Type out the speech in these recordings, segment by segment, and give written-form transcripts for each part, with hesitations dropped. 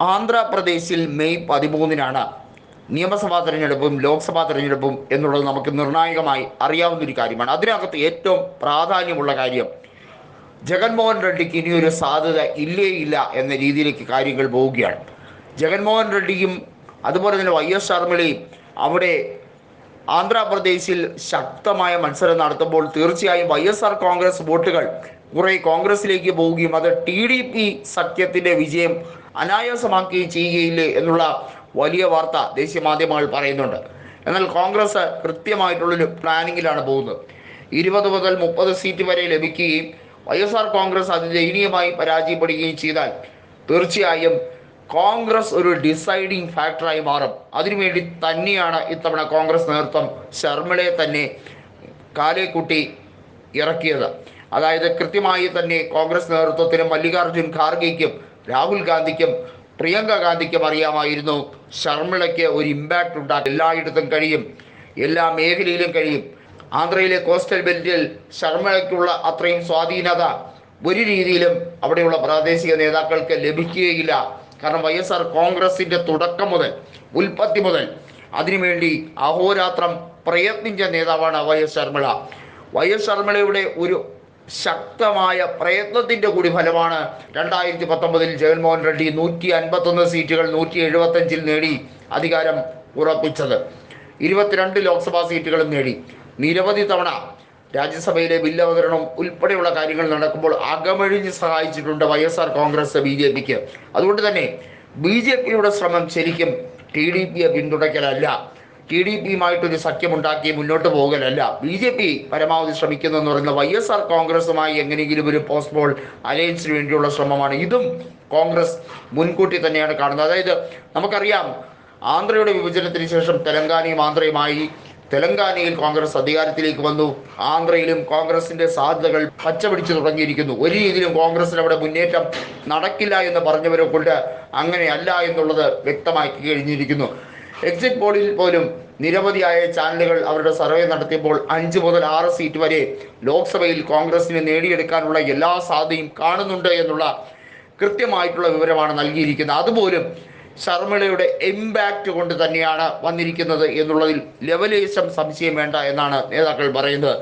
ആന്ധ്രാപ്രദേശിൽ മെയ് 13-നാണ് നിയമസഭാ തെരഞ്ഞെടുപ്പും ലോക്സഭാ തെരഞ്ഞെടുപ്പും എന്നുള്ളത് നമുക്ക് നിർണായകമായി അറിയാവുന്നൊരു കാര്യമാണ്. അതിനകത്ത് ഏറ്റവും പ്രാധാന്യമുള്ള കാര്യം ജഗൻമോഹൻ റെഡ്ഡിക്ക് ഇനിയൊരു സാധ്യത ഇല്ലേ ഇല്ല എന്ന രീതിയിലേക്ക് കാര്യങ്ങൾ പോവുകയാണ്. ജഗൻമോഹൻ റെഡ്ഡിയും അതുപോലെ തന്നെ YS ശർമിളയും അവിടെ ആന്ധ്രാപ്രദേശിൽ ശക്തമായ മത്സരം നടത്തുമ്പോൾ തീർച്ചയായും YSR കോൺഗ്രസ് വോട്ടുകൾ കുറെ കോൺഗ്രസിലേക്ക് പോവുകയും അത് TDP സഖ്യത്തിൻ്റെ വിജയം അനായാസമാക്കുകയും ചെയ്യുകയില്ലേ എന്നുള്ള വലിയ വാർത്ത ദേശീയ മാധ്യമങ്ങൾ പറയുന്നുണ്ട്. എന്നാൽ കോൺഗ്രസ് കൃത്യമായിട്ടുള്ളൊരു പ്ലാനിങ്ങിലാണ് പോകുന്നത്. 20 മുതൽ 30 സീറ്റ് വരെ ലഭിക്കുകയും YSR കോൺഗ്രസ് അതിദയനീയമായി പരാജയപ്പെടുകയും ചെയ്താൽ തീർച്ചയായും കോൺഗ്രസ് ഒരു ഡിസൈഡിങ് ഫാക്ടറായി മാറും. അതിനുവേണ്ടി തന്നെയാണ് ഇത്തവണ കോൺഗ്രസ് നേതൃത്വം ശർമിളയെ തന്നെ കാലേക്കുട്ടി ഇറക്കിയത്. അതായത് കൃത്യമായി തന്നെ കോൺഗ്രസ് നേതൃത്വത്തിനും മല്ലികാർജുൻ ഖാർഗെയ്ക്കും രാഹുൽ ഗാന്ധിക്കും പ്രിയങ്ക ഗാന്ധിക്കും അറിയാമായിരുന്നു ശർമിളയ്ക്ക് ഒരു ഇമ്പാക്റ്റ് ഉണ്ടാക്കും, എല്ലായിടത്തും കഴിയും, എല്ലാ മേഖലയിലും കഴിയും. ആന്ധ്രയിലെ കോസ്റ്റൽ ബെൽറ്റിൽ ശർമിളയ്ക്കുള്ള അത്രയും സ്വാധീനത ഒരു രീതിയിലും അവിടെയുള്ള പ്രാദേശിക നേതാക്കൾക്ക് ലഭിക്കുകയില്ല. കാരണം YSR കോൺഗ്രസിൻ്റെ തുടക്കം മുതൽ ഉൽപ്പത്തി മുതൽ അതിനുവേണ്ടി അഹോരാത്രം പ്രയത്നിച്ച നേതാവാണ് YS ശർമിള. YS ശർമിളയുടെ ഒരു ശക്തമായ പ്രയത്നത്തിൻ്റെ കൂടി ഫലമാണ് 2019 ജഗൻമോഹൻ റെഡ്ഡി 151 സീറ്റുകൾ 175 നേടി അധികാരം ഉറപ്പിച്ചത്. 22 ലോക്സഭാ സീറ്റുകളും നേടി. നിരവധി തവണ രാജ്യസഭയിലെ ബില്ല് അവതരണം ഉൾപ്പെടെയുള്ള കാര്യങ്ങൾ നടക്കുമ്പോൾ അകമഴിഞ്ഞ് സഹായിച്ചിട്ടുണ്ട് YSR കോൺഗ്രസ് BJPക്ക്. അതുകൊണ്ട് തന്നെ BJPയുടെ ശ്രമം ശരിക്കും TDPയെ പിന്തുണയ്ക്കലല്ല, TDPയുമായിട്ടൊരു സഖ്യമുണ്ടാക്കി മുന്നോട്ട് പോകലല്ല. BJP പരമാവധി ശ്രമിക്കുന്നതെന്ന് പറയുന്നത് YSR കോൺഗ്രസുമായി എങ്ങനെയെങ്കിലും ഒരു പോസ്റ്റ് പോൾ അലയൻസിന് വേണ്ടിയുള്ള ശ്രമമാണ്. ഇതും കോൺഗ്രസ് മുൻകൂട്ടി തന്നെയാണ് കാണുന്നത്. അതായത് നമുക്കറിയാം, ആന്ധ്രയുടെ വിഭജനത്തിന് ശേഷം തെലങ്കാനയും ആന്ധ്രയുമായി. തെലങ്കാനയിൽ കോൺഗ്രസ് അധികാരത്തിലേക്ക് വന്നു. ആന്ധ്രയിലും കോൺഗ്രസിൻ്റെ സാധ്യതകൾ പച്ചപിടിച്ചു തുടങ്ങിയിരിക്കുന്നു. ഒരു രീതിയിലും കോൺഗ്രസിന് അവിടെ മുന്നേറ്റം നടക്കില്ല എന്ന് പറഞ്ഞവരെ കൊണ്ട് അങ്ങനെയല്ല എന്നുള്ളത് വ്യക്തമാക്കി കഴിഞ്ഞിരിക്കുന്നു. എക്സിറ്റ് പോളിൽ പോലും നിരവധിയായ ചാനലുകൾ അവരുടെ സർവേ നടത്തിയപ്പോൾ 5 മുതൽ 6 സീറ്റ് വരെ ലോക്സഭയിൽ കോൺഗ്രസിന് നേടിയെടുക്കാനുള്ള എല്ലാ സാധ്യതയും കാണുന്നുണ്ട് എന്നുള്ള കൃത്യമായിട്ടുള്ള വിവരമാണ് നൽകിയിരിക്കുന്നത്. അതുപോലും ശർമിളയുടെ ഇമ്പാക്റ്റ് കൊണ്ട് തന്നെയാണ് വന്നിരിക്കുന്നത് എന്നുള്ളതിൽ ലെവലേശം സംശയം വേണ്ട എന്നാണ് നേതാക്കൾ പറയുന്നത്.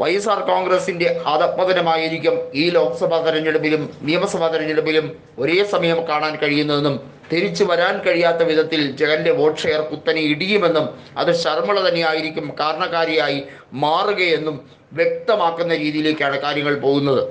YSR കോൺഗ്രസിൻ്റെ അധപ്പതനമായിരിക്കും ഈ ലോക്സഭാ തെരഞ്ഞെടുപ്പിലും നിയമസഭാ തെരഞ്ഞെടുപ്പിലും ഒരേ സമയം കാണാൻ കഴിയുന്നതെന്നും തിരിച്ചു വരാൻ കഴിയാത്ത വിധത്തിൽ ജഗന്റെ വോട്ട് ഷെയർ കുത്തനെ ഇടിയുമെന്നും അത് ശർമിള തന്നെയായിരിക്കും കാരണക്കാരിയായി മാറുകയെന്നും വ്യക്തമാക്കുന്ന രീതിയിലേക്കാണ് കാര്യങ്ങൾ പോകുന്നത്.